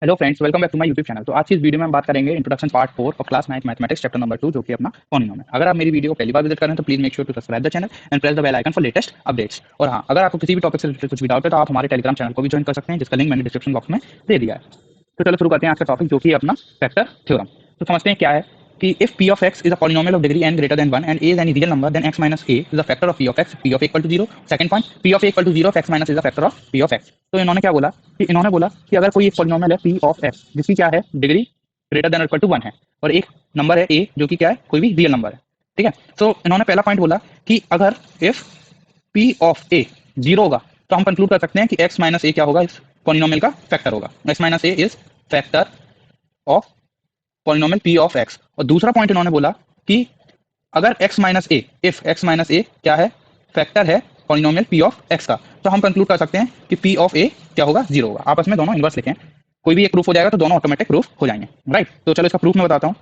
Hello friends, welcome back to my YouTube channel. तो आज की इस वीडियो में हम बात करेंगे इंट्रोडक्शन पार्ट 4 और क्लास 9 मैथमेटिक्स चैप्टर नंबर 2 जो कि अपना पॉलिनोमियल है। अगर आप मेरी वीडियो को पहली बार विजिट कर रहे हैं तो please make sure to subscribe the channel and press the bell icon for latest updates. और हाँ, अगर आपको किसी भी टॉपिक से रिलेटेड कुछ भी डाउट है तो आप हमारे टेलीग्राम चैनल को भी ज्वाइन कर सकते हैं, जिसका लिंक मैंने डिस्क्रिप्शन बॉक्स में दे दिया है। तो चलो शुरू करते हैं आज का टॉपिक, जो कि है अपना फैक्टर थ्योरम। तो समझते हैं क्या है कि if p of x is a polynomial of degree n greater than 1 and a is any real number, then x minus a is a factor of p of x, p of a equal to 0. Second point, p of a equal to 0 if x minus is a factor of p of x. तो इन्होंने क्या बोला कि अगर कोई एक polynomial है p of x जिसकी क्या है degree greater than equal to 1 है, और एक नंबर है a जो कि क्या है कोई भी रियल नंबर है, ठीक है। तो इन्होंने पहला पॉइंट बोला कि अगर इफ p ऑफ a 0 होगा तो हम कंक्लूड कर सकते हैं कि x माइनस a क्या होगा, इस पॉलिनोमियल का फैक्टर होगा। x minus a is factor of polynomial p of x। और दूसरा पॉइंट इन्होंने बोला कि अगर x minus A, if x minus A क्या है, फैक्टर है पॉलिनोमियल p ऑफ x का, तो हम कंक्लूड कर सकते हैं कि p ऑफ a क्या होगा, 0 होगा। आपस में दोनों इनवर्स लिखें, कोई भी एक प्रूफ हो जाएगा तो दोनों ऑटोमेटिक प्रूफ हो जाएंगे, राइट। तो चलो इसका प्रूफ मैं बताता हूँ,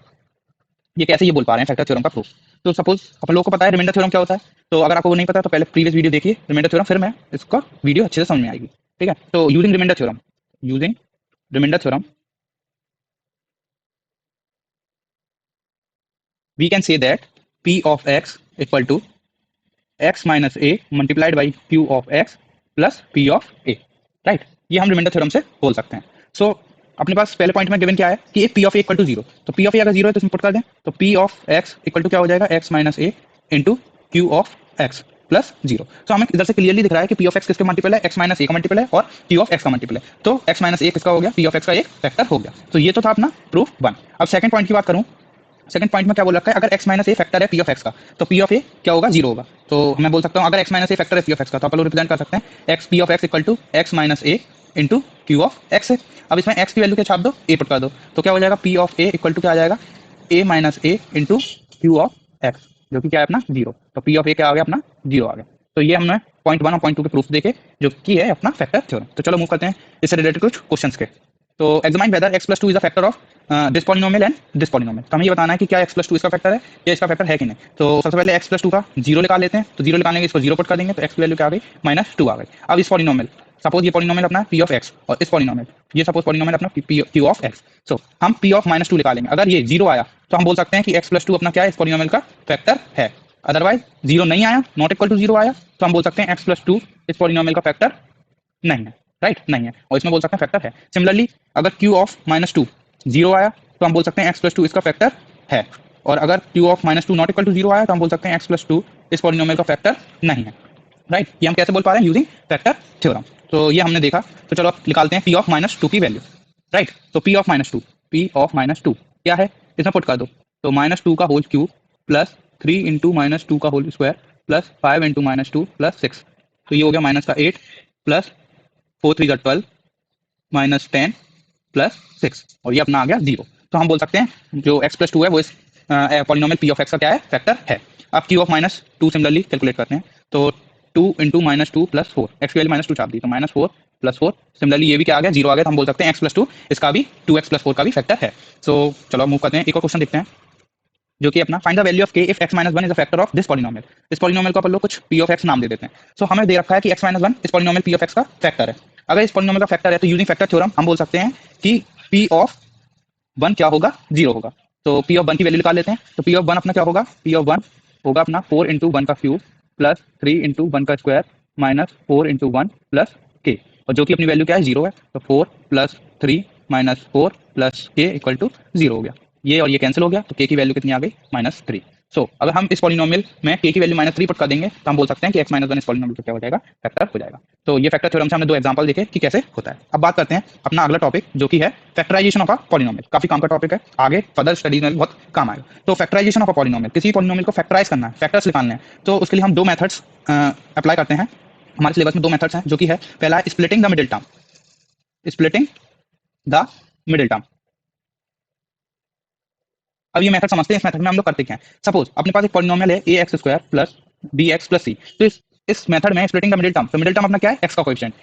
ये कैसे ये बोल पा रहे हैं फैक्टर थ्योरम का प्रूफ। तो सपोज अपन लोगों को पता है रिमाइंडर थ्योरम क्या होता है, तो अगर आपको वो नहीं पता तो पहले प्रीवियस वीडियो देखिए रिमाइंडर थ्योरम, फिर मैं इसका वीडियो अच्छे से समझ में आएगी, ठीक है। तो using remainder theorem we can say that p of x equal to x minus a multiplied by q of x plus p of a, right. ये हम रिमाइंडर थ्योरम से बोल सकते हैं। सो अपने पास पहले पॉइंट में गिवन क्या है कि p of a equal to 0, तो p ऑफ a अगर 0 है तो इसमें पुट कर दें, तो p of x equal to क्या हो जाएगा, x minus a into q of x plus 0। तो हमें इधर से क्लियरली दिख रहा है कि p ऑफ x किसके मल्टीपल है, x माइनस a का मल्टीपल है, और q ऑफ x का मल्टीपल है, तो x माइनस a किसका हो गया, p ऑफ x का एक फैक्टर हो गया। तो ये तो था अपना प्रूफ 1। अब सेकंड पॉइंट की बात करूं, सेकंड पॉइंट में क्या बोल रखा है, अगर x माइनस ए फैक्टर है p ऑफ x का, तो p ऑफ a क्या होगा, 0 होगा। तो मैं बोल सकता हूँ अगर x माइनस ए फैक्टर है p ऑफ x का, तो अपन लोग रिप्रेजेंट कर सकते हैं x p of x equal to x minus A into q of x है। अब इसमें x की वैल्यू क्या छाप दो, a पुट कर दो, तो क्या हो जाएगा p of a equal to क्या आ जाएगा, a minus A into q of x, जो कि क्या है अपना 0। तो p ऑफ a क्या आ गया अपना 0 आ गया। तो ये हमने पॉइंट 1 और पॉइंट 2 के प्रूफ देखे, जो कि है अपना फैक्टर थ्योरम। तो चलो मूव करते हैं इससे रिलेटेड कुछ क्वेश्चंस के। तो examine whether x plus two is a factor of this polynomial and this polynomial. तो हमें ये बताना है कि क्या x प्लस टू इसका फैक्टर है या इसका फैक्टर है कि नहीं। तो सबसे पहले x प्लस टू का 0 निकाल लेते हैं, तो 0 निकालने के इसको 0 पुट कर देंगे, तो x की वैल्यू क्या आ गई, माइनस 2 आ गई। अब इस पॉलिनोमियल, सपोज ये पॉलिनोमियल अपना p ऑफ x, और इस पॉलिनोमियल ये सपोज पॉलिनोमियल अपना q ऑफ x। सो हम p ऑफ माइनस 2 निकालेंगे, अगर ये 0 आया तो हम बोल सकते हैं कि x प्लस टू अपना क्या है, इस पॉलिनोमियल का फैक्टर है। अदरवाइज 0 नहीं आया, नॉट इक्वल टू 0 आया, तो हम बोल सकते हैं x प्लस टू इस पॉलिनोमियल का फैक्टर नहीं है, राइट, नहीं है, और इसमें बोल सकते हैं फैक्टर है। सिमिलरली अगर q ऑफ माइनस टू 0 आया तो हम बोल सकते हैं x प्लस टू इसका फैक्टर है, और अगर q of minus two not equal to 0 आया तो हम बोल सकते हैं x प्लस टू इस पॉलिनोमियल का फैक्टर नहीं है, राइट। ये हम कैसे बोल पा रहे हैं, यूजिंग फैक्टर थ्योरम। तो ये हमने देखा। तो चलो अब निकालते हैं p ऑफ माइनस टू की वैल्यू, राइट। तो p ऑफ माइनस टू क्या है, इसमें पुट कर दो, तो माइनस टू का whole cube plus 3 into minus two का whole square plus 5 into minus two plus 6, तो ये हो गया माइनस का 8 प्लस 4 3 का 12 माइनस 10 प्लस 6, और ये अपना आ गया 0। तो हम बोल सकते हैं जो x प्लस टू है वो इस पॉलिनोमियल p ऑफ x का क्या है, फैक्टर है। अब q of minus two similarly calculate करते हैं, तो 2 into minus two plus 4, x की वैल्यू माइनस टू छाप दी, तो माइनस 4 प्लस 4, सिमिलरली ये भी क्या आ गया, 0 आ गया। तो हम बोल सकते हैं x प्लस टू इसका भी 2x प्लस 4 का भी फैक्टर है। सो चलो मूव करते हैं, एक और क्वेश्चन देखते हैं, जो कि अपना find the value of k if x minus one is a factor of this polynomial. इस पॉलिनोमियल को अपन लोग कुछ p ऑफ x नाम दे देते हैं। सो हमें दे रखा है कि x माइनस वन इस पॉलिनोमियल p ऑफ x का फैक्टर है। अगर इस पॉलिनोमियल का फैक्टर है तो यूजिंग फैक्टर थ्योरम हम बोल सकते हैं कि p ऑफ वन क्या होगा, 0 होगा। तो p ऑफ वन की वैल्यू निकाल लेते हैं, तो p ऑफ वन अपना क्या होगा, p ऑफ वन होगा अपना 4 इंटू वन का क्यूब प्लस 3 इंटू वन का square minus 4 into one plus के, और जो कि अपनी वैल्यू क्या है, 0 है। तो 4 प्लस 3 माइनस 4 प्लस के इक्वल टू 0 हो गया। ये और ये कैंसिल हो गया, तो k की वैल्यू कितनी आ गई, माइनस 3। सो अगर हम इस पॉलिनोमियल में k की वैल्यू माइनस 3 पुट कर देंगे तो हम बोल सकते हैं कि x माइनस वन इस पॉलिनोमियल का क्या हो जाएगा, फैक्टर हो जाएगा। तो ये फैक्टर थ्योरम से हमने दो एग्जांपल देखे कि कैसे होता है। अब बात करते हैं अपना अगला टॉपिक, जो कि है फैक्टराइजेशन ऑफ अ पॉलिनोमियल। काफी काम का टॉपिक है, आगे फर्दर स्टडीज में भी बहुत काम आएगा। तो फैक्टराइजेशन ऑफ अ पॉलिनोमियल, किसी पॉलिनोमियल को फैक्टराइज करना है, फैक्टर्स निकालने हैं, तो उसके लिए हम दो मेथड्स अप्लाई करते हैं। हमारे सिलेबस में दो मेथड्स हैं, जो कि है पहला है splitting the middle term, splitting the middle term. अब ये मेथड समझते हैं, इस मेथड में हम लोग करते क्या है, सपोज अपने पास एक पॉलिनोमियल है A X square plus B X plus C. तो इस मेथड में स्प्लिटिंग द मिडिल टर्म, तो मिडिल टर्म अपना क्या है, एक्स का कोएफिशिएंट,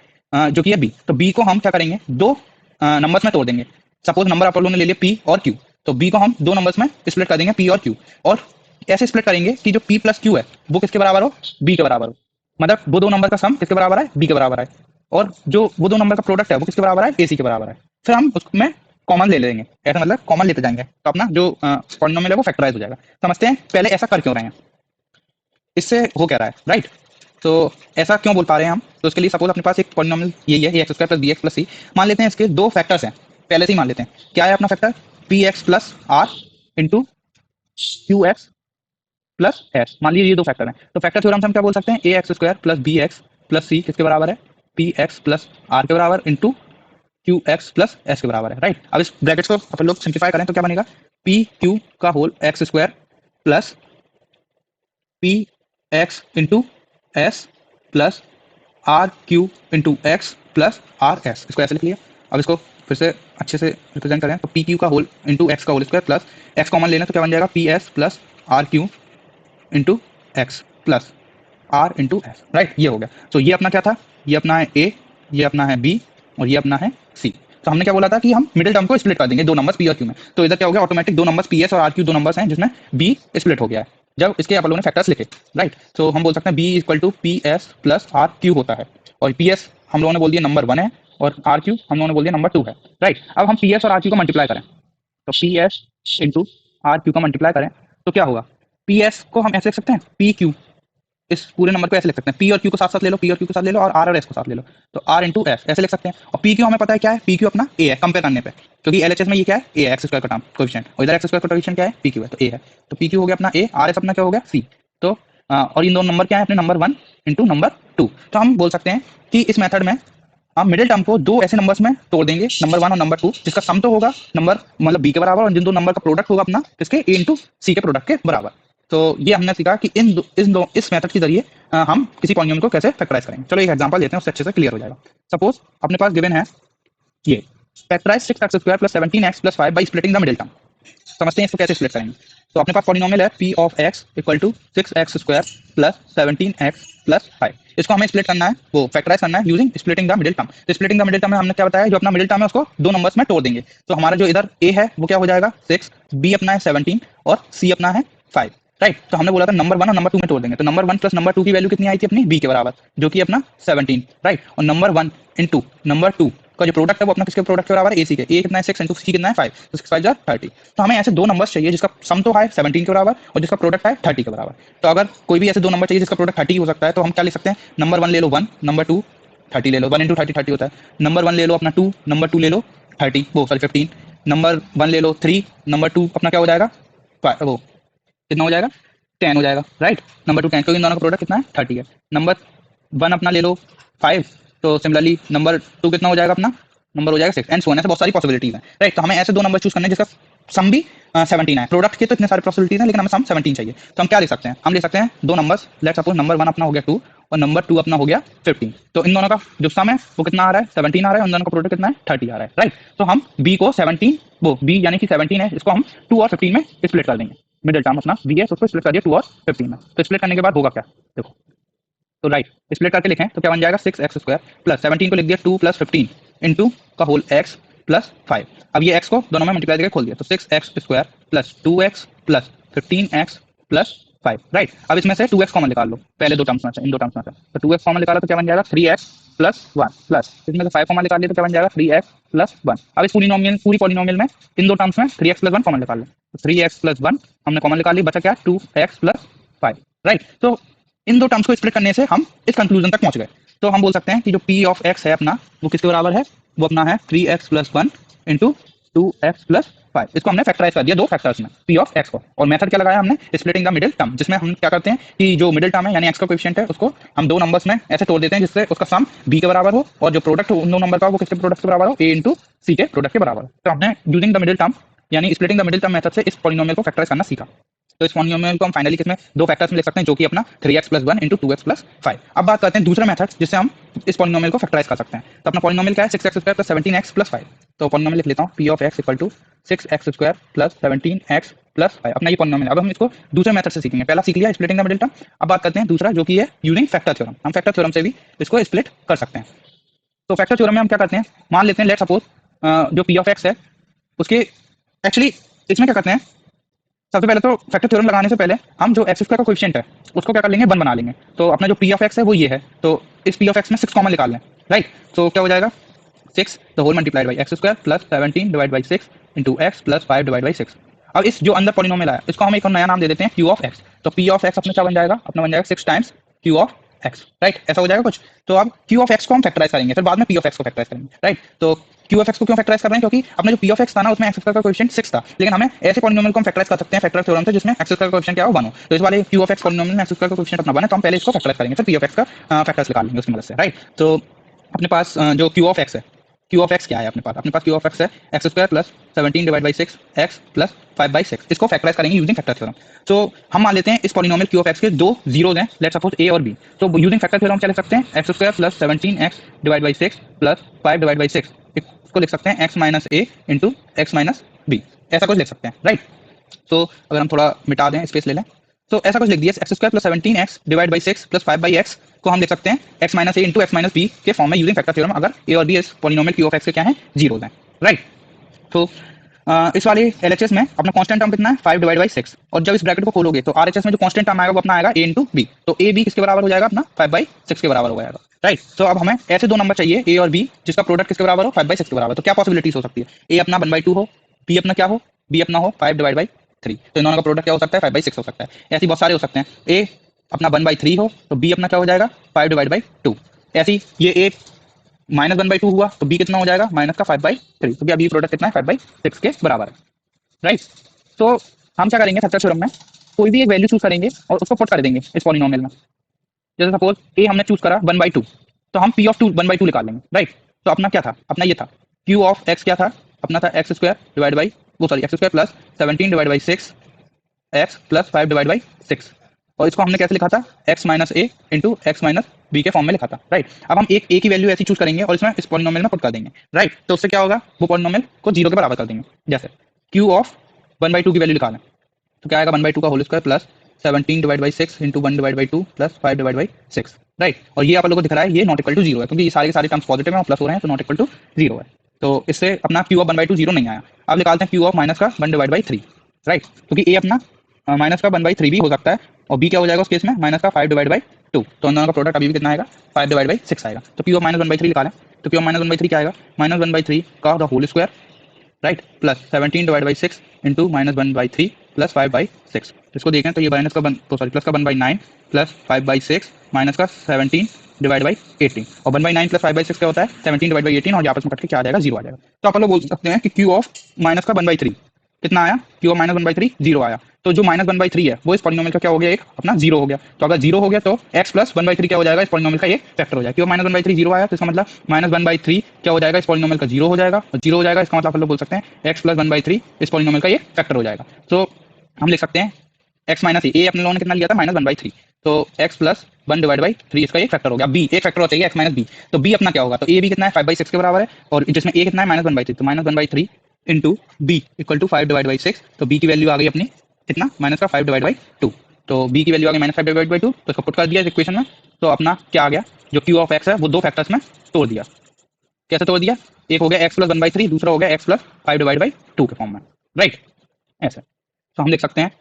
जो कि है बी। तो बी को हम क्या करेंगे, दो नंबर्स में तोड़ देंगे। सपोज नंबर आप लोगों ने ले लिया पी और क्यू, तो बी को हम दो नंबर्स में स्प्लिट कर देंगे, पी और क्यू, और ऐसे स्प्लिट करेंगे कि जो पी प्लस क्यू है वो किसके बराबर हो, बी के बराबर हो। मतलब वो दो नंबर का सम किसके बराबर है, बी के बराबर है, और जो वो दो नंबर का प्रोडक्ट है वो किसके बराबर है, ए सी के बराबर है। फिर हम उसमें कॉमन ले लेंगे, ऐसा मतलब कॉमन लेते जाएंगे तो अपना जो पॉलिनोमियल है वो फैक्टराइज हो जाएगा। समझते हैं पहले ऐसा कर क्यों रहे हैं, इससे हो क्या रहा है, राइट। तो ऐसा क्यों बोल पा रहे हैं हम, तो उसके लिए सपोज अपने पास एक पॉलिनोमियल यही है, X square plus B X plus C. मान लेते हैं इसके दो फैक्टर्स हैं, पहले से ही मान लेते हैं। क्या है अपना factor, P X plus R into Q X plus S. मान लीजिए ये दो फैक्टर हैं, तो फैक्टर थ्योरम से हम क्या बोल सकते हैं, A X square plus B X plus C किसके बराबर है, पी एक्स प्लस आर के बराबर into Q X plus S के बराबर है, राइट। अब इस ब्रैकेट्स को अपन लोग सिंप्लीफाई करें तो क्या बनेगा, पी क्यू का whole X square plus P X into S plus R Q into X plus R S, इसको ऐसे लिख लिया। अब इसको फिर से अच्छे से रिप्रेजेंट करें तो पी क्यू का होल इंटू एक्स का whole square plus X common लेना तो क्या बन जाएगा, P S plus R Q into X plus R into S, right. ये हो गया। तो ये अपना क्या था, ये अपना है ए, ये अपना है बी और ये अपना है सी। तो हमने क्या बोला था कि हम मिडिल टर्म को स्प्लिट कर देंगे दो नंबर्स पी और क्यू में। तो इधर क्या हो गया, ऑटोमेटिक दो नंबर्स पी एस और आर क्यू दो नंबर्स हैं जिसमें बी स्प्लिट हो गया है जब इसके अपन लोगों ने फैक्टर्स लिखे, राइट। तो हम बोल सकते हैं B equal to P S plus R Q होता है, और पी एस हम लोगों ने बोल दिया नंबर 1 है और आर क्यू हम लोगों ने बोल दिया नंबर 2 है, राइट। अब हम पी एस और आर क्यू को मल्टीप्लाई करें, तो P S into R Q का मल्टीप्लाई करें तो क्या होगा, पी एस को हम ऐसे लिख सकते हैं, पी क्यू, इस पूरे नंबर को ऐसे लिख सकते हैं, पी और क्यू को साथ साथ ले लो, पी और क्यू को साथ ले लो और आर और एस को साथ ले लो, तो आर इंटू एस ऐसे लिख सकते हैं। और पी क्यू हमें पता है क्या है, पी क्यू अपना ए है कंपेयर करने पे, क्योंकि एलएचएस में ये क्या है, ए एक्स स्क्वायर का टर्म कोएफिशिएंट, और इधर एक्स स्क्वायर का कोएफिशिएंट क्या है, पी क्यू है, तो ए है। तो पी क्यू हो गया अपना ए, आर एस अपना क्या हो गया, सी। तो और इन दोनों नंबर क्या है अपने, नंबर 1 इंटू नंबर 2। तो हम बोल सकते हैं कि इस मेथड में हम मिडिल टर्म को दो ऐसे नंबर्स में तोड़ देंगे, नंबर 1 और नंबर 2, जिसका सम तो होगा नंबर मतलब बी के बराबर, और जिन दो नंबर का प्रोडक्ट होगा अपना किसके, ए इंटू सी के प्रोडक्ट के बराबर। तो ये हमने सीखा कि इस मेथड के जरिए हम किसी पॉलिनोमियल को कैसे फैक्टराइज करेंगे। चलो एक एग्जांपल लेते हैं, उससे अच्छे से क्लियर हो जाएगा। सपोज अपने पास गिवन है ये, factorise 6x² plus 17x plus 5 by splitting the middle term. समझते हैं इसको कैसे स्प्लिट करेंगे। तो अपने पास पॉलिनोमियल है P of X equal to 6x² plus 17x plus 5। इसको हमें स्प्लिट करना है, वो फैक्टराइज करना है using splitting the middle term. तो स्प्लिटिंग द मिडिल टर्म में हमने क्या बताया, जो अपना मिडिल टर्म है उसको दो नंबर्स में तोड़ देंगे। तो हमारा जो इधर ए है वो क्या हो जाएगा 6, बी अपना है 17 और सी अपना है 5, राइट। तो हमने बोला था नंबर 1 और नंबर 2 में तोड़ देंगे, तो नंबर 1 प्लस नंबर 2 की वैल्यू कितनी आई थी अपनी, बी के बराबर, जो कि अपना 17, राइट। और नंबर 1 इंटू नंबर 2 का जो प्रोडक्ट है वो अपना किसके प्रोडक्ट के बराबर है, ए सी के। ए कितना है 6 इंटू सी कितना है 5, तो 6 5 30। तो हमें ऐसे दो नंबर्स चाहिए जिसका सम तो है 17 के बराबर और जिसका प्रोडक्ट है 30 के बराबर। तो अगर कोई भी ऐसे दो नंबर चाहिए जिसका प्रोडक्ट 30 हो सकता है, तो हम क्या लिख सकते हैं, नंबर 1 ले लो 1, नंबर 2 30 ले लो, 1 इंटू 30 30 होता है। नंबर 1 ले लो अपना 2, नंबर 2 ले लो 30, वो सॉरी 15। नंबर 1 ले लो 3, नंबर 2 अपना क्या हो जाएगा, वो कितना हो जाएगा 10 हो जाएगा, राइट। नंबर 2 10, क्योंकि इन दोनों का प्रोडक्ट कितना है 30 है। नंबर 1 अपना ले लो 5, तो सिमिलरली नंबर 2 कितना हो जाएगा अपना, नंबर हो जाएगा 6 एंड सो ऑन। ऐसे बहुत सारी पॉसिबिलिटीज हैं, राइट। तो हमें ऐसे दो नंबर चूज करने हैं जिसका सम भी 17 है। प्रोडक्ट के तो इतने सारे पॉसिबिलिटीज हैं लेकिन हमें सम 17 चाहिए। तो हम क्या लिख सकते हैं, हम लिख सकते हैं दो नंबर्स, लेट्स सपोज नंबर 1 अपना हो गया 2 और नंबर 2 अपना हो गया 15। तो इन दोनों का जो सम है वो कितना आ रहा है 17 आ रहा है, उन दोनों का प्रोडक्ट कितना है 30 आ रहा है, राइट। तो हम बी को 17, वो बी यानी कि 17 है, इसको हम 2 और 15 में स्प्लिट कर देंगे। मिडिल टर्म अपना बी है, उसको स्प्लिट कर दिया 2 और 15 में। तो स्प्लिट करने के बाद होगा क्या, देखो। तो राइट, स्प्लिट करके लिखें तो क्या बन जाएगा 6x² प्लस 17 को लिख दिया 2 प्लस 15 इंटू का होल x प्लस 5। अब ये x को दोनों में मल्टीप्लाई करके खोल दिया, तो 6x² plus 2x plus 15x plus 5, right. अब इसमें से 2x कॉमन निकाल लो पहले दो टर्म्स में से, इन दो टर्म्स में से। तो 2x कॉमन निकाला तो क्या बन जाएगा 3x प्लस 1 प्लस इसमें से 5 कॉमन निकाल लिया तो क्या बन जाएगा 3x प्लस 1। अब इस पूरी पॉलिनोमियल में इन दो टर्म्स में 3x प्लस 1 कॉमन निकाल लो, तो 3x प्लस 1 हमने कॉमन निकाल लिया, बचा क्या 2x प्लस 5, राइट। तो इन दो टर्म्स को स्प्लिट करने से हम इस कंक्लूजन तक पहुंच गए। तो हम बोल सकते हैं कि जो पी ऑफ एक्स है अपना वो किसके बराबर है, वो अपना है 3x plus 1 into 2x plus 5। इसको हमने फैक्टराइज कर दिया दो फैक्टर्स में पी ऑफ एक्स को, और मेथड क्या लगाया हमने, स्प्लिटिंग द मिडिल टर्म, जिसमें हम क्या करते हैं कि जो मिडिल टर्म है यानी एक्स का कोएफिशिएंट है उसको हम दो नंबर्स में ऐसे तोड़ देते हैं जिससे उसका सम बी के बराबर हो और जो प्रोडक्ट उन दो नंबर का वो किसके प्रोडक्ट के बराबर हो, ए इंटू सी के प्रोडक्ट के बराबर हो। तो हमने यूजिंग द मिडिल टर्म यानी splitting the middle term method से इस पॉलिनोमियल को फैक्टराइज करना सीखा। तो इस पॉलिनोमियल को हम फाइनली किसमें दो फैक्टर्स में लिख सकते हैं, जो कि अपना 3x plus 1 into 2x plus 5। अब बात करते हैं दूसरा मेथड जिससे हम इस पॉलिनोमियल को फैक्टराइज कर सकते हैं। तो अपना पॉलिनोमियल क्या है 6x² प्लस 17x प्लस 5। तो पॉलिनोमियल लिख लेता हूँ P of X equal to 6x² plus 17x plus 5, अपना ये पॉलिनोमियल। अब हम इसको दूसरे मेथड से सीखेंगे, पहला सीख लिया स्प्लिटिंग द मिडिल टर्म। अब बात करते हैं दूसरा जो कि है यूजिंग फैक्टर थ्योरम। हम फैक्टर थ्योरम से भी इसको स्प्लिट कर सकते हैं। तो फैक्टर थ्योरम में हम क्या करते हैं, मान लेते हैं लेट सपोज जो पी ऑफ एक्स है उसके एक्चुअली इसमें क्या करते हैं, सबसे पहले तो फैक्टर थ्योरम लगाने से पहले हम जो एक्स स्क्वायर का कोएफिशिएंट है उसको क्या कर लेंगे 1 बना लेंगे। तो अपना जो पी ऑफ एक्स है वो ये है, तो इस पी ऑफ एक्स में 6 कॉमन निकाल लें, राइट। तो क्या हो जाएगा 6 the whole multiplied by X square plus 17 divide by 6 into X plus 5 divide by 6। अब इस जो अंदर पॉलिनोमियल आया इसको हम एक नया नाम दे देते हैं क्यू ऑफ एक्स। तो पी ऑफ एक्स अपना क्या बन जाएगा, अपना बन जाएगा 6 times Q of x, right, ऐसा हो जाएगा कुछ। तो अब क्यू ऑफ एक्स को हम फैक्टराइज करेंगे, फिर बाद में पी ऑफ एक्स को फैक्टराइज करेंगे, राइट। तो क्यू ऑफ एक्स को क्यों फैक्टराइज कर रहे हैं, क्योंकि अपना जो पी ऑफ एक्स था ना उसमें एक्स स्क्वायर का कोएफिशिएंट 6 था, लेकिन हमें ऐसे पॉलिनोमियल को हम फैक्टराइज कर सकते हैं फैक्टर थ्योरम से जिसमें एक्स स्क्वायर का कोएफिशिएंट क्या हो 1 हो। तो इस वाले क्यू ऑफ एक्स पॉलिनोमियल में एक्स स्क्वायर का कोएफिशिएंट अपना 1 है, तो हम पहले इसको फैक्टराइज करेंगे, फिर पी ऑफ एक्स का फैक्टर्स निकाल लेंगे उसकी मदद से, राइट। तो अपने पास जो क्यू ऑफ एक्स है, क्यू ऑफ एक्स क्या है अपने पास क्यू ऑफ एक्स है X square plus 17 divide by 6 x plus 5 by 6। इसको फैक्टराइज करेंगे यूजिंग फैक्टर थ्योरम। तो हम मान लेते हैं इस पॉलिनोमियल क्यू ऑफ एक्स के दो जीरोज हैं, लेट्स सपोज ए और बी। तो यूजिंग फैक्टर थ्योरम क्या लिख सकते हैं, x square plus 17 x divide by 6 plus 5 divide by 6, इसको लिख सकते हैं x minus A into x minus B, ऐसा कुछ लिख सकते हैं, राइट। तो अगर हम थोड़ा मिटा दें, स्पेस ले लें, तो ऐसा कुछ लिख दिया, x square plus 17 x divide by 6 plus 5 by x को हम लिख सकते हैं x minus A into x minus B के फॉर्म में यूजिंग फैक्टर थ्योरम, अगर ए और बी इस पॉलिनोमियल क्यू ऑफ एक्स के क्या है, जीरोज हैं, राइट। तो इस वाले एलएचएस में अपना कांस्टेंट टर्म कितना है 5 डिवाइड बाई 6, और जब इस ब्रैकेट को खोलोगे तो आरएचएस में जो कांस्टेंट टर्म आएगा वो अपना आएगा ए इंटू बी। तो ए बी किसके बराबर हो जाएगा, अपना 5 बाई 6 के बराबर हो जाएगा, राइट। तो अब हमें ऐसे दो नंबर चाहिए ए और बी जिसका प्रोडक्ट किसके बराबर हो, 5 बाई 6 के बराबर। तो क्या पॉसिबिलिटीज हो सकती है, ए अपना 1/2 हो, बी अपना क्या हो, बी अपना हो 5 डिवाइड बाई 3। तो इन दोनों का प्रोडक्ट क्या हो सकता है, 5 बाई 6 हो सकता है। ऐसे बहुत सारे हो सकते हैं, ए अपना 1/3 हो तो बी अपना क्या हो जाएगा 5 डिवाइड बाई 2। ऐसी ये ए माइनस 1/2 हुआ तो बी कितना हो जाएगा माइनस का 5/3। तो अभी प्रोडक्ट कितना है 5/6 के बराबर है, राइट। तो हम क्या करेंगे, फैक्टर थ्योरम में कोई भी एक वैल्यू चूज करेंगे और उसको पुट कर देंगे इस पॉलिनोमियल में। जैसे सपोज ए हमने चूज करा 1/2, तो हम पी ऑफ 2 1/2 निकाल लेंगे, राइट। तो अपना क्या था, अपना ये था क्यू ऑफ एक्स क्या था, अपना था x square divide by X square plus 17 divide by 6 x plus 5 divide by 6, और इसको हमने कैसे लिखा था x minus A into x minus B के फॉर्म में लिखा था, राइट। अब हम एक ए की वैल्यू ऐसी चूज करेंगे और इसमें इस पॉलिनोमियल में पुट कर देंगे, राइट। तो उससे क्या होगा, वो पॉलिनोमियल को जीरो के बराबर कर देंगे। जैसे क्यू ऑफ 1/2 की वैल्यू निकालें तो क्या आएगा 1/2 का whole square plus 17 divide by 6 into 1 divide by 2 plus 5 divide by 6, right. और ये आप लोगों को दिख रहा है ये नॉट इक्वल टू जीरो है, क्योंकि ये सारे के सारे टर्म्स पॉजिटिव हैं और प्लस हो रहे हैं, तो नॉट इक्वल टू जीरो है। तो इससे अपना क्यू ऑफ 1/2 जीरो नहीं आया। अब निकालते हैं क्यू ऑफ माइनस का 1 डिवाइड बाई 3, राइट, क्योंकि ए अपना माइनस का 1/3 भी हो सकता है, और बी क्या हो जाएगा उस केस में माइनस का 5 डिवाइड बाई 2। तो इन दोनों का प्रोडक्ट अभी भी कितना आएगा 5 डिवाइड बाई 6 आएगा। तो क्यू ऑफ माइनस 1/3 निकालें तो क्यू ऑफ माइनस 1/3 क्या आएगा, माइनस 1/3 का the whole square, right, plus 17 divide by 6 into minus 1/3 plus 5/6। इसको देखें तो ये माइनस का प्लस का 1/9 प्लस 5/6 माइनस का 17 डिवाइड बाई 18, और 1/9 प्लस 5/6 क्या होता है 17 डिवाइड बाई 18, और आपस में कट के क्या आ जाएगा, जीरो आ जाएगा। तो आप लोग बोल सकते हैं कि क्यू ऑफ माइनस का 1/3 कितना आया, क्यू ऑफ माइनस 1/3 जीरो आया। तो जो माइनस 1/3 है वो इस पॉलिनोमियल का क्या हो गया, एक अपना जीरो हो गया। तो अगर जीरो हो गया तो x प्लस 1/3 क्या हो जाएगा, इस पॉलिनोमियल का एक फैक्टर हो जाएगा। क्यों माइनस 1/3 जीरो आया, तो इसका मतलब माइनस 1/3 क्या हो जाएगा, इस पॉलिनोमियल का जीरो हो जाएगा, और जीरो हो जाएगा इसका मतलब आप लोग बोल सकते हैं x प्लस 1/3 इस पॉलिनोमियल का एक फैक्टर हो जाएगा। तो हम लिख सकते हैं x माइनस ए अपने लोगों ने कितना लिया था माइनस 1/3, तो x प्लस 1 डिवाइड बाई 3 इसका एक फैक्टर हो गया। b एक फैक्टर होता है x माइनस बी, तो b अपना क्या होगा, तो a भी कितना है 5/6 के बराबर है, और जिसमें a कितना है माइनस 1/3, तो minus 1/3 into b equal to 5 divide by 6। तो b की वैल्यू आ गई अपनी कितना माइनस का 5 डिवाइड बाई 2। तो b की वैल्यू आ गई माइनस 5 डिवाइड बाई 2, तो इसको पुट कर दिया इस इक्वेशन में। तो अपना क्या आ गया, जो q ऑफ x है वो दो फैक्टर्स में तोड़ दिया। कैसे तोड़ दिया, एक हो गया x प्लस 1/3, दूसरा हो गया x प्लस 5 डिवाइड बाई 2 के फॉर्म में, राइट, ऐसे। तो हम लिख सकते हैं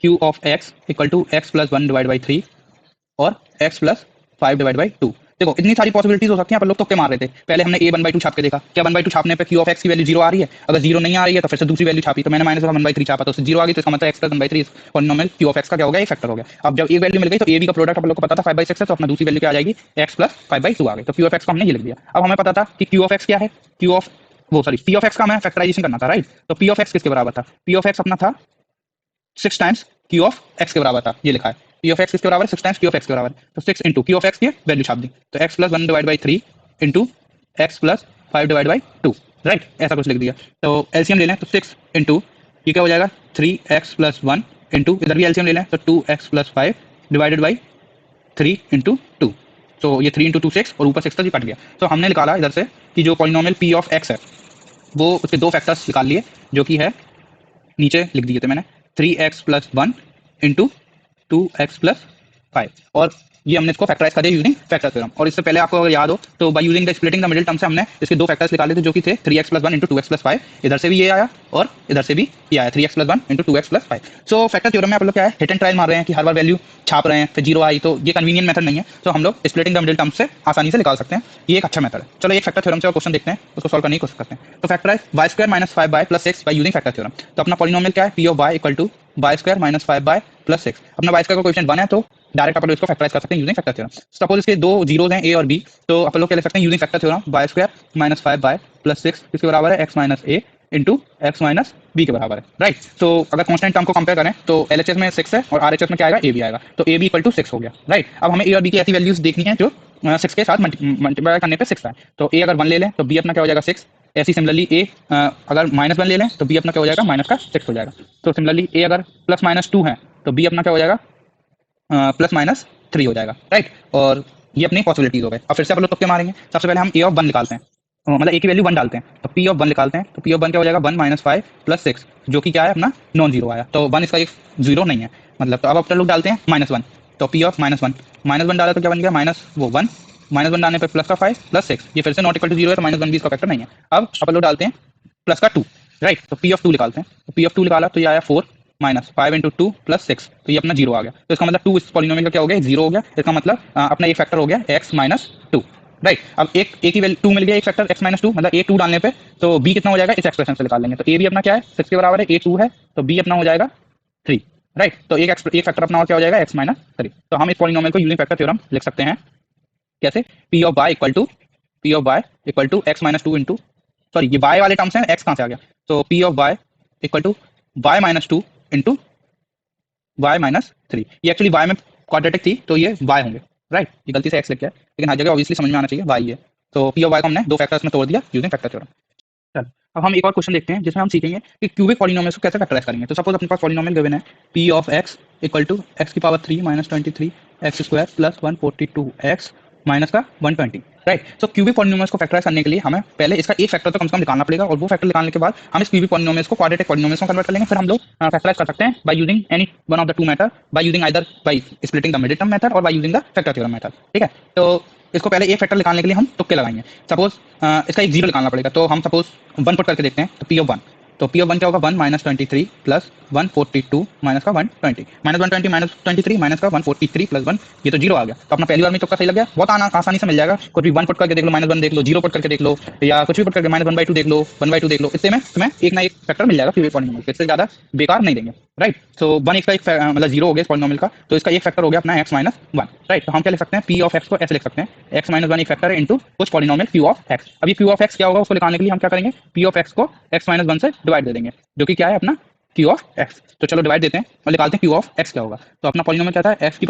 q of x equal to x plus 1 divide by 3 और x प्लस 5 डिवाइड बाई 2। देखो इतनी सारी पॉसिबिलिटीज हो सकती हैं, पर लोग तुक्के मार रहे थे। पहले हमने a 1/2 छाप के देखा, क्या 1/2 छापने पे q ऑफ x की वैल्यू जीरो आ रही है, अगर जीरो नहीं आ रही है तो फिर से दूसरी वैल्यू छापी, तो मैंने माइनस 1/3 छापा तो उससे जीरो आ गई, तो इसका मतलब x plus 1/3 polynomial q of x का क्या हो गया, एक फैक्टर हो गया। अब जब एक वैल्यू मिल गई तो a b का प्रोडक्ट आप लोग को पता था 5/6 है, तो अपना दूसरी वैल्यू क्या आ जाएगी x प्लस 5/2 आ गई। तो q ऑफ x को हमने ये लिख दिया। अब हमें पता था कि q ऑफ x क्या है, q ऑफ वो सॉरी p ऑफ x का हमें फैक्टराइजेशन करना था, राइट। तो p ऑफ x किसके बराबर था, p ऑफ x अपना था 6 टाइम्स q ऑफ x के बराबर था, ये लिखा है p ऑफ x किसके बराबर है 6 टाइम्स q ऑफ x के बराबर, तो 6 इंटू q ऑफ x की वैल्यू छाप दी, तो x plus 1 divide by 3 into x plus 5 divide by 2, right, ऐसा कुछ लिख दिया। तो एलसीएम ले लें तो 6 इंटू ये क्या हो जाएगा 3x प्लस 1 इंटू इधर भी एलसीएम ले लें तो 2x plus 5 divided by 3 into 2। तो ये 3 इंटू 2 6 और ऊपर 6 तक ही कट गया। तो हमने निकाला इधर से कि जो पॉलिनोमियल p ऑफ x है वो उसके दो फैक्टर्स निकाल लिए, जो कि है नीचे लिख दिए थे मैंने 3x plus 1 into 2x plus 5, और ये हमने इसको फैक्टराइज कर दिया यूजिंग फैक्टर थ्योरम। और इससे पहले आपको अगर याद हो तो bye using the splitting the middle term से हमने इसके दो फैक्टर्स निकाले थे जो कि थे 3x + 1 × 2x + 5। इधर से भी ये आया और इधर से भी ये आया 3x + 1 × 2x + 5। सो फैक्टर थ्योरम में आप लोग क्या है हिट एंड ट्रायल मार रहे हैं कि हर बार वैल्यू छाप रहे हैं फिर जीरो आई, तो ये कन्वीनियंट मेथड नहीं है। तो हम लोग स्प्लिटिंग द मिडिल टर्म से आसानी से निकाल सकते हैं, ये एक अच्छा मेथड है। चलो एक फैक्टर थ्योरम से और क्वेश्चन देखते हैं, उसको सॉल्व करने की कोशिश करते हैं। तो factorise y² - 5y + 6 by using factor theorem. तो अपना पॉलिनोमियल क्या है p of y = y² - 5y + 6। अपना y² का कोएफिशिएंट 1 है तो डायरेक्ट आप लोग इसको फैक्टराइज कर सकते हैं यूजिंग फैक्टर थ्योरम। सपोज इसके दो जीरोज हैं a और b, तो आप लोग क्या लिख सकते हैं using factor theorem y² - 5y + 6 किसके बराबर है x - a into x - b के बराबर है, राइट। तो अगर कांस्टेंट टर्म को कंपेयर करें तो LHS में 6 है और RHS में क्या आएगा, a भी आएगा, तो a b = 6 हो गया, राइट। अब हमें a और b की ऐसी वैल्यूज देखनी है जो 6 के साथ मल्टीप्लाई करने पे 6 आए। तो a अगर 1 ले लें तो b अपना क्या हो जाएगा 6। ऐसी सिमिलरली a अगर -1 ले लें तो b अपना क्या हो जाएगा -6 हो जाएगा। तो सिमिलरली a अगर +-2 है तो b अपना क्या हो जाएगा +-3 हो जाएगा, राइट। और ये अपनी पॉसिबिलिटीज हो गए। अब फिर से आप लोग तुक्के मारेंगे। सबसे पहले हम a ऑफ 1 निकालते हैं, मतलब a की वैल्यू 1 डालते हैं, तो p ऑफ 1 निकालते हैं। तो p ऑफ 1 क्या हो जाएगा 1 - 5 + 6 जो कि क्या है अपना नॉन जीरो आया, तो 1 इसका एक जीरो नहीं है मतलब। तो अब आप लोग डालते हैं -1, तो p ऑफ -1 डाला तो क्या बन गया माइनस वो 1, -1 डालने पर प्लस का 5 + 6, ये फिर से नॉट इक्वल टू जीरो है तो -1 भी इसका फैक्टर नहीं है। अब आप लोग डालते हैं प्लस का 2, राइट। तो p ऑफ 2 निकालते हैं, तो p ऑफ 2 निकाला तो ये आया 4 -5 × 2 + 6, तो ये अपना जीरो आ गया। तो इसका मतलब 2 इस पॉलिनोमियल का क्या हो गया जीरो हो गया। इसका मतलब अपना एक फैक्टर हो गया x - 2, राइट। अब एक a की वैल्यू 2 मिल गया, एक फैक्टर x - 2 मतलब a 2 डालने पे तो b कितना हो जाएगा इस एक्सप्रेशन से निकाल लेंगे। तो a भी अपना क्या है 6 के बराबर है, a 2 है तो b अपना हो जाएगा 3, राइट। तो एक फैक्टर अपना और क्या हो जाएगा x - 3। तो हम इस पॉलिनोमियल को यूजिंग फैक्टर थ्योरम लिख सकते हैं कैसे, p of y = x - 2 into, sorry ये y वाले टर्म्स हैं, x कहाँ से आ गया, तो p of y = y - 2 into y - 3। ये एक्चुअली y में क्वाड्रेटिक थी तो ये y होंगे, राइट। ये गलती से x लिख गया लेकिन हर जगह ऑब्वियसली समझ में आना चाहिए y है। तो p ऑफ y को हमने दो फैक्टर्स में तोड़ दिया यूजिंग फैक्टर थ्योरम। चल अब हम एक और क्वेश्चन देखते हैं जिसमें हम सीखेंगे कि क्यूबिक पॉलिनोमियल्स को कैसे फैक्टराइज करेंगे। तो सपोज अपने पास पॉलिनोमियल गिवन है p of x = x³ - 23 x² + 142x minus का 120, राइट। तो क्यूबिक पॉलिनोमियल्स को फैक्टराइज करने के लिए हमें पहले इसका एक फैक्टर तो कम से कम निकालना पड़ेगा, और वो फैक्टर निकालने के बाद हम इस क्यूबिक पॉलिनोमियल्स को क्वाड्रेटिक पॉलिनोमियल्स में कन्वर्ट कर लेंगे। फिर हम लोग फैक्टराइज कर सकते हैं by using any one of the two method, by using either by splitting the middle term method और by using the factor theorem method, ठीक है। तो इसको पहले एक फैक्टर निकालने के लिए हम तुक्के लगाएंगे। सपोज इसका एक जीरो निकालना पड़ेगा, तो हम सपोज 1 पुट करके देखते हैं। तो p ऑफ 1, तो p ऑफ 1 क्या होगा 1 - 23 + 142 माइनस का 120, -120 - 23 माइनस का 143 + 1, ये तो जीरो आ गया। तो अपना पहली बार में तुक्का सही लग गया, बहुत आसानी से मिल जाएगा। कुछ भी 1 पुट करके देख लो, -1 देख लो, 0 पुट करके देख लो, या कुछ भी पुट करके -1/2 देख लो, 1/2 देख लो, इससे में तुम्हें एक ना एक फैक्टर मिल जाएगा क्यूबिक पॉलिनोमियल, इससे ज्यादा बेकार नहीं देंगे, राइट। सो 1 इसका एक मतलब जीरो हो गया इस पॉलिनोमियल का, तो इसका एक फैक्टर हो गया अपना x - 1, राइट। तो हम क्या लिख सकते हैं p ऑफ x को ऐसे लिख सकते हैं x - 1 एक फैक्टर है इंटू कुछ पॉलिनोमियल q ऑफ x। अब ये q ऑफ x क्या होगा उसको निकालने के लिए हम क्या करेंगे, p ऑफ x को x - 1 से डिवाइड दे देंगे जो कि क्या है अपना q ऑफ x। तो चलो डिवाइड देते हैं और निकालते हैं q ऑफ x क्या होगा। तो अपना पॉलिनोमियल क्या था x³ -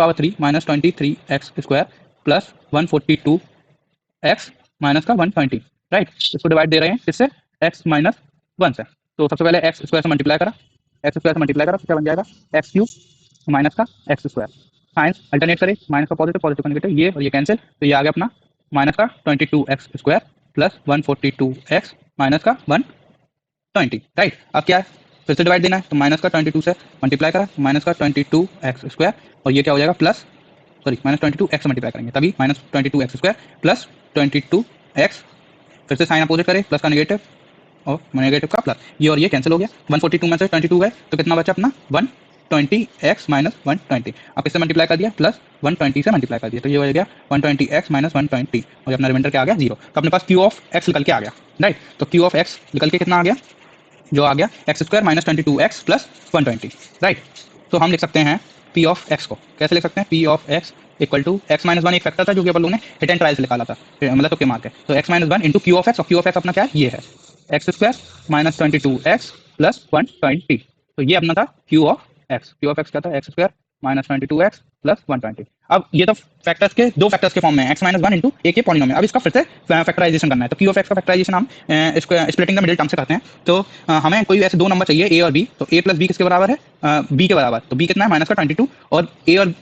23x² + 142x माइनस का 120, राइट। इसको डिवाइड दे रहे हैं किससे, x - 1 से। तो सबसे पहले x² से मल्टीप्लाई करा, तो क्या बन जाएगा x³ माइनस का x²। साइंस अल्टरनेट करें, माइनस का पॉजिटिव, पॉजिटिव का नेगेटिव, ये और ये कैंसिल, तो ये आ गया अपना माइनस का 22x² + 142x माइनस का 120, राइट। अब क्या है फिर से डिवाइड देना है, तो माइनस का 22 से मल्टीप्लाई करा, माइनस का 22x² और ये क्या हो जाएगा प्लस, सॉरी -22x से मल्टीप्लाई करेंगे तभी -22x² + 22x, फिर से साइन अपोजिट करें, प्लस का नेगेटिव और नेगेटिव का प्लस, ये और ये कैंसिल हो गया। 142 में से 22 गए तो कितना बचा अपना 120x - 120। अब इससे मल्टीप्लाई कर दिया प्लस 120 से मल्टीप्लाई कर दिया, तो ये हो गया 120x - 120 और अपना रिमाइंडर क्या आ गया 0। तो अपने पास q ऑफ x निकल के आ गया, राइट। तो q ऑफ x निकल के कितना आ गया, जो आ गया x² - 22x + 120, राइट। तो हम लिख सकते हैं p ऑफ x को कैसे लिख सकते हैं, p ऑफ x = x - 1 एक फैक्टर था जो कि अपन लोगों ने हिट एंड ट्रायल से निकाला था, मतलब तुक्के मार के। तो x - 1 into q of x, और q ऑफ x अपना क्या है ये है x² - 22x + 120। तो ये अपना था q of x। q of x क्या था x² - 22x + 120। अब ये तो फैक्टर्स के दो फैक्टर्स के फॉर्म में x - 1 इंटू a के पॉलिनोमियल। अब इसका फिर से फैक्टराइजेशन करना है, तो q ऑफ x का फैक्टराइजेशन हम इसको स्प्लिटिंग द मिडिल टर्म से करते हैं। तो हमें कोई ऐसे दो नंबर चाहिए a और b, तो a + b किसके बराबर है b के बराबर, तो b कितना है -22 और a और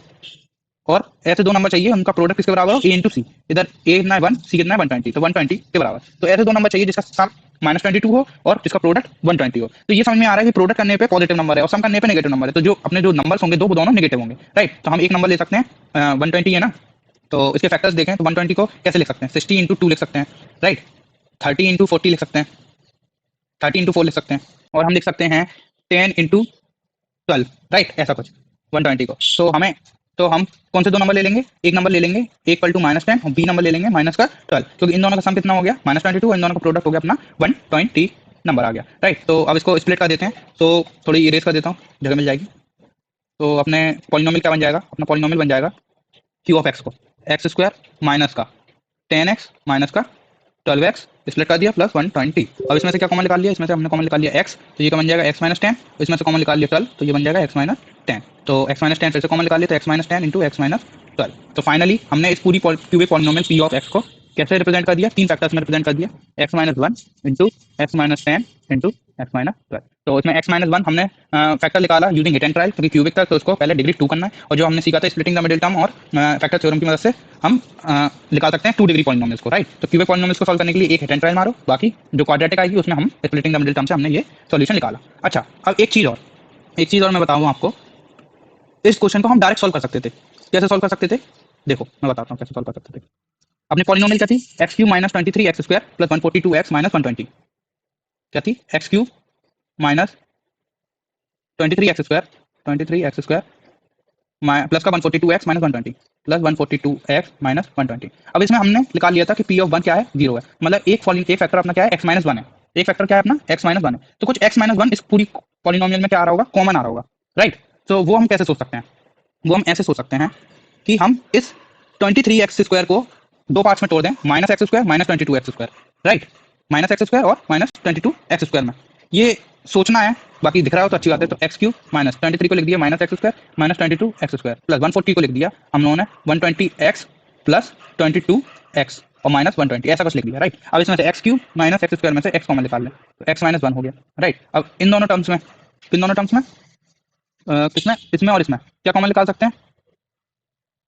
और ऐसे दो नंबर चाहिए उनका प्रोडक्ट किसके बराबर हो, ए इंटू सी। इधर ए कितना है 1, सी कितना है 120, तो 120 के बराबर। तो ऐसे दो नंबर चाहिए जिसका सम -22 हो और जिसका प्रोडक्ट 120 हो। तो ये समझ में आ रहा है कि प्रोडक्ट करने पे पॉजिटिव नंबर है और सम करने पे नेगेटिव नंबर है, तो जो अपने जो नंबर्स होंगे दो वो दोनों नेगेटिव होंगे, राइट। तो हम एक नंबर ले सकते हैं 120 है ना, तो इसके फैक्टर्स देखें तो 120 को कैसे लिख सकते हैं, 60 इंटू 2 लिख सकते हैं, राइट। 30 इंटू 40 लिख सकते हैं, 30 इंटू 4 लिख सकते हैं, और हम लिख सकते हैं 10 इंटू 12, राइट, ऐसा कुछ 120 को। तो हम कौन से दो नंबर ले लेंगे, एक नंबर ले लेंगे ए इक्वल टू -10 और बी नंबर ले लेंगे -12, क्योंकि इन दोनों का सम कितना हो गया -22 और इन दोनों का प्रोडक्ट हो गया अपना 120 नंबर आ गया, राइट। तो अब इसको स्प्लिट कर देते हैं, तो थोड़ी इरेज कर देता हूँ, जगह मिल जाएगी। तो अपने पॉलिनोमियल क्या बन जाएगा, अपना पॉलिनोमियल बन जाएगा क्यू ऑफ एक्स को एक्स स्क्वायर माइनस का 10x माइनस का 12x स्प्लिट कर दिया प्लस 120। अब इसमें से क्या कॉमन निकाल लिया, इसमें से हमने कॉमन निकाल लिया x, तो ये क्या बन जाएगा x माइनस 10, इसमें से कॉमन निकाल लिया 12, तो ये बन जाएगा x माइनस 10। तो x माइनस 10 फिर से कॉमन निकाल लिया, तो x minus 10 into x minus 12। तो फाइनली हमने इस पूरी cubic polynomial p of x को कैसे रिप्रेजेंट कर दिया, तीन फैक्टर्स में रिप्रेजेंट कर दिया, x minus 1 into x minus 10 into x minus 12। तो इसमें x माइनस 1 हमने फैक्टर निकाला यूजिंग हिट एंड ट्रायल, क्योंकि क्यूबिक था तो उसको पहले डिग्री 2 करना है, और जो हमने सीखा था स्प्लिटिंग द मिडिल टर्म और फैक्टर थ्योरम की मदद से हम निकाल सकते हैं 2 डिग्री पॉलिनोमियल्स को, राइट। तो क्यूबिक पॉलिनोमियल्स को सॉल्व करने के लिए एक हिट एंड ट्रायल मारो, बाकी जो क्वाड्रेटिक आएगी उसमें हम स्प्लिटिंग द मिडिल टर्म से हमने ये सॉल्यूशन निकाला। अच्छा, अब एक चीज़ और मैं बताऊँ आपको, इस क्वेश्चन को हम डायरेक्ट सॉल्व कर सकते थे। कैसे सॉल्व कर सकते थे, देखो मैं बताता हूँ कैसे सॉल्व कर सकते थे। अपने पॉलिनोमियल क्या थी, x Q minus 23 x square plus 142 x minus 120, क्या थी, x Q minus 23 x square plus का 142x minus 120 plus 142x minus 120। अब इसमें हमने निकाल लिया था कि p ऑफ 1 क्या है, 0 है, मतलब एक फैक्टर अपना क्या है, x माइनस 1 है, एक फैक्टर क्या है अपना x माइनस 1 है, तो कुछ x माइनस 1 इस पूरी पॉलिनोमियल में क्या आ रहा होगा, कॉमन आ रहा होगा, राइट। तो वो हम कैसे सोच सकते हैं, वो हम ऐसे सोच सकते हैं कि हम इस 23x स्क्वायर को दो पार्ट्स में तोड़ दें, minus x square minus 22x square, right, minus x square और माइनस 22x स्क्वायर में ये सोचना है, बाकी दिख रहा हो तो अच्छी बात है। तो एक्स क्यू माइनस 23 को लिख दिया minus x square minus 22x square plus 140 को लिख दिया हम लोगों ने 120x प्लस 22x और माइनस 120, ऐसा कुछ लिख दिया, राइट। अब इसमें से x Q minus x square में से एक्स कॉमन निकाल लें, तो एक्स माइनस 1 हो गया, राइट। अब इन दोनों टर्म्स में, किन दोनों टर्म्स में, किसमें, इसमें और इसमें क्या कॉमन निकाल सकते हैं,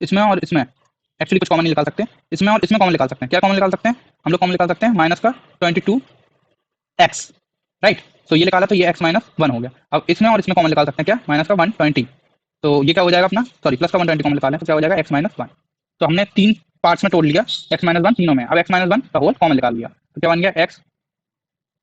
इसमें और इसमें एक्चुअली कुछ कॉमन नहीं निकाल सकते, इसमें और इसमें कॉमन निकाल सकते हैं, क्या कॉमन निकाल सकते हैं, हम लोग कॉमन निकाल सकते हैं माइनस का 22x, राइट। तो ये निकाला तो ये x माइनस 1 हो गया। अब इसमें और इसमें कॉमन निकाल सकते हैं क्या, माइनस का 120, तो ये क्या हो जाएगा अपना, सॉरी प्लस का 120 कॉमन निकालें तो क्या हो जाएगा x माइनस 1। तो हमने तीन पार्ट्स में तोड़ लिया x माइनस 1 तीनों में, अब x माइनस 1 का होल कॉमन निकाल लिया, तो क्या बन गया x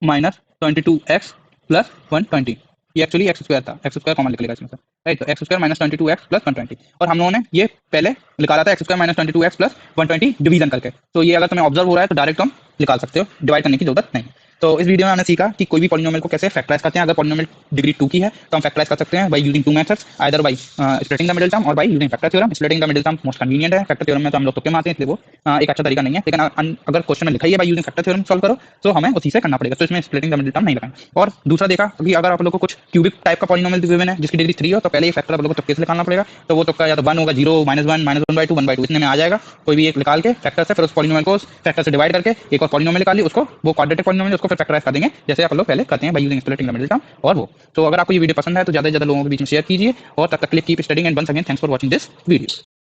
माइनस 22x प्लस 120, ये एक्चुअली एक्स स्क्वायर था, एक्स स्क्वायर कॉमन निकलेगा इसमें से, राइट। तो x square minus 22x plus 120, और हम लोगों ने ये पहले निकाला था x square minus 22x plus 120 division करके, तो ये अगर तुम्हें ऑब्जर्व हो रहा है तो डायरेक्ट तुम निकाल सकते हो, डिवाइड करने की जरूरत नहीं। तो इस वीडियो में हमने सीखा कि कोई भी पॉलिनोमियल को कैसे फैक्टराइज करते हैं, अगर पॉलिनोमियल डिग्री 2 की है तो हम फैक्टराइज कर सकते हैं by using two methods, either by splitting the middle term और by using factor theorem. Splitting the middle term most convenient है, फैक्टर थ्योरम में तो हम लोग तुक्के मारते हैं, इसलिए वो एक अच्छा तरीका नहीं है, लेकिन अगर क्वेश्चन में लिखा ही है bye using factor theorem solve करो तो हमें उसी से करना पड़ेगा, तो इसमें स्प्लिटिंग द मिडिल टर्म नहीं लगाएंगे। और दूसरा देखा कि अगर आप लोग को कुछ क्यूबिक टाइप का पॉलिनोमियल गिवन है जिसकी डिग्री 3 हो, तो पहले ये फैक्टर आप लोग को तुक्के से निकालना पड़ेगा, तो वो तुक्का या तो 1 होगा, 0 -1 -1/2 1/2 इतने में आ जाएगा, कोई भी एक निकाल के फैक्टर से, फिर उस पॉलिनोमियल को फैक्टर से डिवाइड करके एक और पॉलिनोमियल निकाल ली, उसको वो क्वाड्रेटिक पॉलिनोमियल उसको फिर फैक्टराइज कर देंगे जैसे आप लोग पहले करते हैं by using splitting the middle term और वो। तो अगर आपको ये वीडियो पसंद है तो ज़्यादा से ज़्यादा लोगों के बीच में शेयर कीजिए, और तब तक के लिए keep studying and once again thanks for watching this video.